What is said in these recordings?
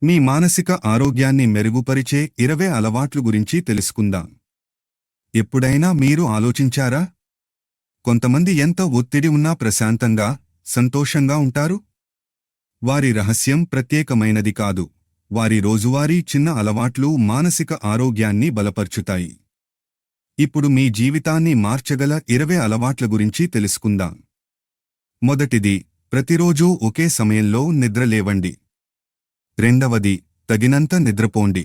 మీ మానసిక ఆరోగ్యాన్ని మెరుగుపరిచే 20 అలవాట్లు గురించి తెలుసుకుందాం. ఎప్పుడైనా మీరు ఆలోచించారా? కొంతమంది ఎంత ఒత్తిడి ఉన్నా ప్రశాంతంగా, సంతోషంగా ఉంటారు? వారి రహస్యం ప్రత్యేకమైనది కాదు. వారి రోజువారీ చిన్న అలవాట్లు మానసిక ఆరోగ్యాన్ని బలపర్చుతాయి. ఇప్పుడు మీ జీవితాన్ని మార్చగల 20 అలవాట్ల గురించి తెలుసుకుందాం. మొదటిది, ప్రతిరోజూ ఒకే సమయంలో నిద్రలేవండి. రెండవది, తగినంత నిద్రపోండి.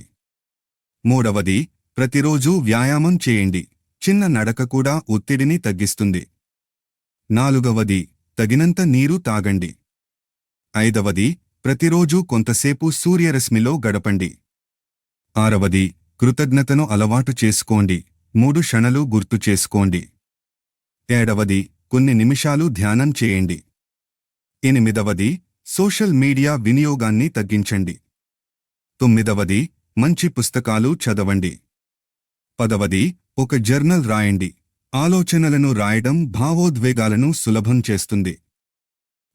మూడవది, ప్రతిరోజూ వ్యాయామం చేయండి. చిన్న నడక కూడా ఒత్తిడిని తగ్గిస్తుంది. నాలుగవది, తగినంత నీరు తాగండి. ఐదవది, ప్రతిరోజూ కొంతసేపు సూర్యరశ్మిలో గడపండి. ఆరవది, కృతజ్ఞతను అలవాటు చేసుకోండి. 3 క్షణాలు గుర్తు చేసుకోండి. ఏడవది, కొన్ని నిమిషాలు ధ్యానం చేయండి. ఎనిమిదవది, సోషల్ మీడియా వినియోగాన్ని తగ్గించండి. తొమ్మిదవది, మంచి పుస్తకాలు చదవండి. పదవది, ఒక జర్నల్ రాయండి. ఆలోచనలను రాయడం భావోద్వేగాలను సులభం చేస్తుంది.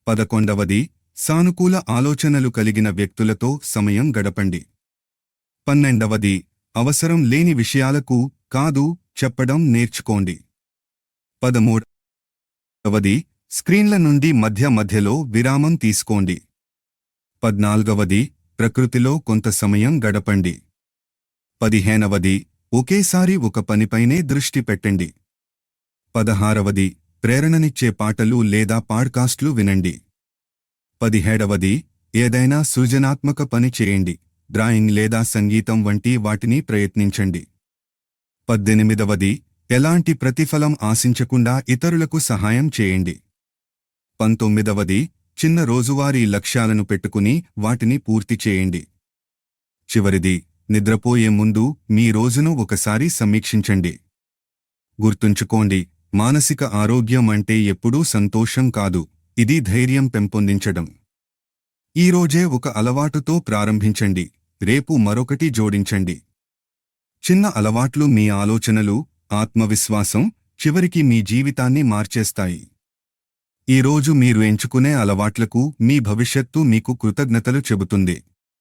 11వది, సానుకూల ఆలోచనలు కలిగిన వ్యక్తులతో సమయం గడపండి. 12వది, అవసరం లేని విషయాలకు కాదు చెప్పడం నేర్చుకోండి. 13వది, స్క్రీన్ల నుండి మధ్యలో విరామం తీసుకోండి. 14వది, ప్రకృతిలో కొంత సమయం గడపండి. 15వది, ఒకేసారి ఒక పనిపైనే దృష్టి పెట్టండి. 16వది, ప్రేరణనిచ్చే పాటలు లేదా పాడ్కాస్ట్లు వినండి. 17వది, ఏదైనా సృజనాత్మక పని చేయండి. డ్రాయింగ్ లేదా సంగీతం వంటి వాటిని ప్రయత్నించండి. 18వది, ఎలాంటి ప్రతిఫలం ఆశించకుండా ఇతరులకు సహాయం చేయండి. 19వది, చిన్న రోజువారీ లక్ష్యాలను పెట్టుకుని వాటిని పూర్తి చేయండి. చివరిది, నిద్రపోయే ముందు మీ రోజును ఒకసారి సమీక్షించండి. గుర్తుంచుకోండి, మానసిక ఆరోగ్యం అంటే ఎప్పుడూ సంతోషం కాదు, ఇది ధైర్యం పెంపొందించడం. ఈరోజే ఒక అలవాటుతో ప్రారంభించండి, రేపు మరొకటి జోడించండి. చిన్న అలవాట్లు మీ ఆలోచనలు, ఆత్మవిశ్వాసం, చివరికి మీ జీవితాన్ని మార్చేస్తాయి. ఈరోజు మీరు ఎంచుకునే అలవాట్లకు మీ భవిష్యత్తు మీకు కృతజ్ఞతలు చెబుతుంది.